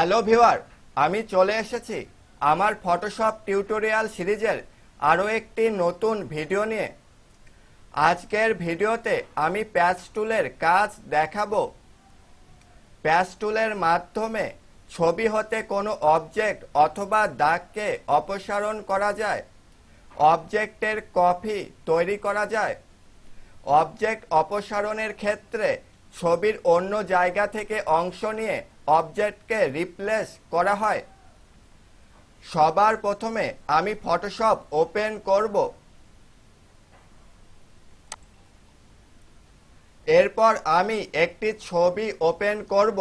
Hello viewer, আমি চলে এসেছি আমার ফটোশপ টিউটোরিয়াল সিরিজের আরও একটি নতুন ভিডিও নিয়ে। আজকের ভিডিওতে আমি প্যাচ টুলের কাজ দেখাবো। প্যাচ টুলের মাধ্যমে ছবি হতে কোনো অবজেক্ট অথবা দাগকে অপসারণ করা যায়, অবজেক্টের কপি তৈরি করা যায়। অবজেক্ট অপসারণের ক্ষেত্রে ছবির অন্য জায়গা থেকে অংশ নিয়ে অবজেক্টকে রিপ্লেস করা হয়। সবার প্রথমে আমি ফটোশপ ওপেন করব। এরপর আমি একটি ছবি ওপেন করব।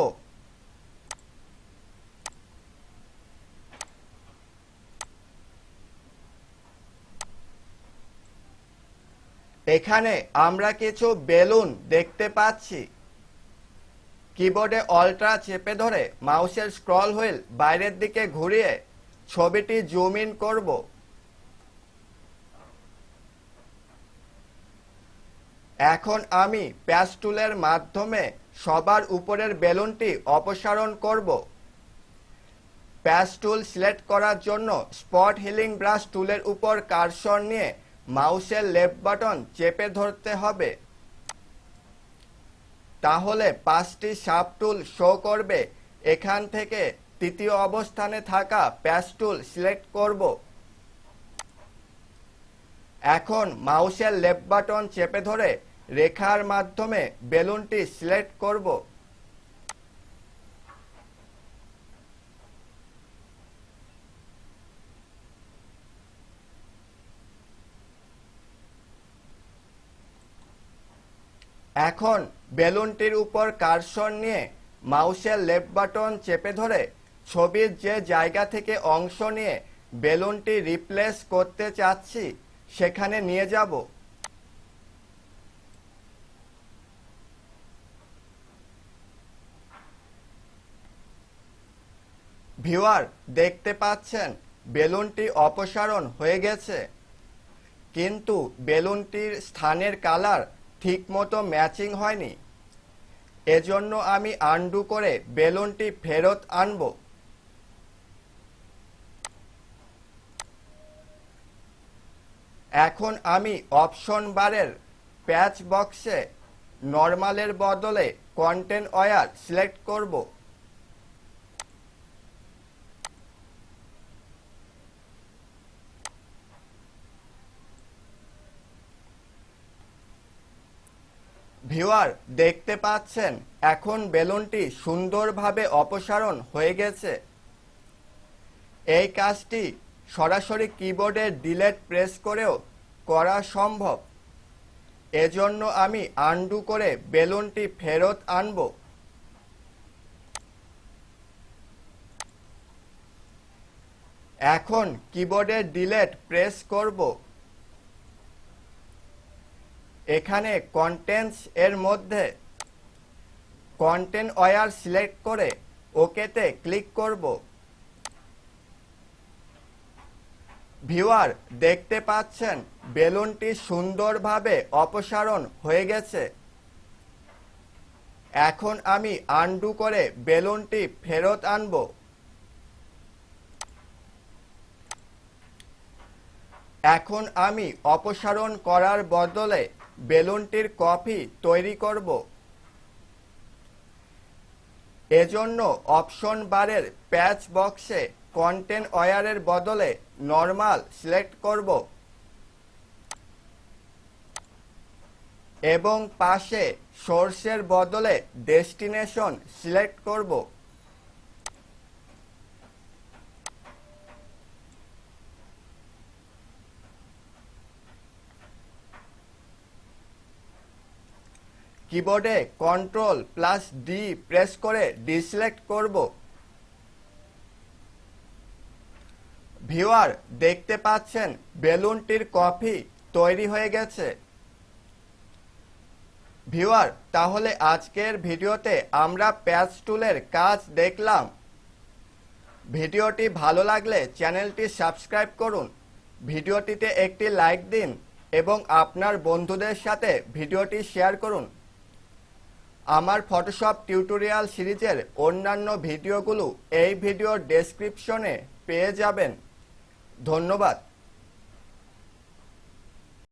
এখানে আমরা কিছু বেলুন দেখতে পাচ্ছি। কিবোর্ডে অল্ট্রা চেপে ধরে মাউসের স্ক্রল হুইল বাইরের দিকে ঘুরিয়ে ছবিটি জুম ইন করব। এখন আমি প্যাচ টুলের মাধ্যমে সবার উপরের বেলুনটি অপসারণ করব। প্যাচ টুল সিলেক্ট করার জন্য স্পট হিলিং ব্রাশ টুলের উপর কার্সর নিয়ে মাউসের লেফট বাটন চেপে ধরতে হবে। তাহলে 5টি সাব টুল শো করবে। এখান থেকে তৃতীয় অবস্থানে থাকা প্যাচ টুল সিলেক্ট করব। এখন মাউসের লেফট বাটন চেপে ধরে রেখার মাধ্যমে বেলুনটি সিলেক্ট করব। এখন বেলুনটির উপর কার্সর নিয়ে মাউসের লেফট বাটন চেপে ধরে ছবির যে জায়গা থেকে অংশ নিয়ে বেলুনটি রিপ্লেস করতে চাচ্ছি সেখানে নিয়ে যাব। ভিউয়ার, দেখতে পাচ্ছেন বেলুনটি অপসারণ হয়ে গেছে, কিন্তু বেলুনটির স্থানের কালার ঠিকমতো ম্যাচিং হয়নি। এজন্য আমি আনডু করে বেলুনটি ফেরত আনব। এখন আমি অপশন বারের প্যাচ বক্সে নরমালের বদলে কন্টেন্ট ওয়্যার সিলেক্ট করব। ভিউয়ার, দেখতে পাচ্ছেন এখন বেলুনটি সুন্দরভাবে অপসারণ হয়ে গেছে। এই কাজটি সরাসরি কিবোর্ডে ডিলিট প্রেস করেও করা সম্ভব। এজন্য আমি আনডু করে বেলুনটি ফেরত আনব। এখন কিবোর্ডে ডিলিট প্রেস করব। এখানে কন্টেন্টস এর মধ্যে কন্টেন্ট ওয়্যার সিলেক্ট করে ওকেতে ক্লিক করব। ভিউয়ার, দেখতে পাচ্ছেন বেলুনটি সুন্দরভাবে অপসারণ হয়ে গেছে। এখন আমি আনডু করে বেলুনটি ফেরত আনব। এখন আমি অপসারণ করার বদলে বেলুনটির কপি তৈরি করব। এজন্য অপশন বারের প্যাচ বক্সে কন্টেন্ট ওয়্যারের বদলে নরমাল সিলেক্ট করব এবং পাশে সোর্সের বদলে ডেস্টিনেশন সিলেক্ট করব। কিবোর্ডে Ctrl+D প্রেস করে ডিসিলেক্ট করব। ভিউয়ার, দেখতে পাচ্ছেন বেলুনটির কপি তৈরি হয়ে গেছে। ভিউয়ার, তাহলে আজকের ভিডিওতে আমরা প্যাচ টুলের কাজ দেখলাম। ভিডিওটি ভালো লাগলে চ্যানেলটি সাবস্ক্রাইব করুন, ভিডিওটিতে একটি লাইক দিন এবং আপনার বন্ধুদের সাথে ভিডিওটি শেয়ার করুন। আমার ফটোশপ টিউটোরিয়াল সিরিজের অন্যান্য ভিডিওগুলো এই ভিডিওর ডেসক্রিপশনে পেয়ে যাবেন। ধন্যবাদ।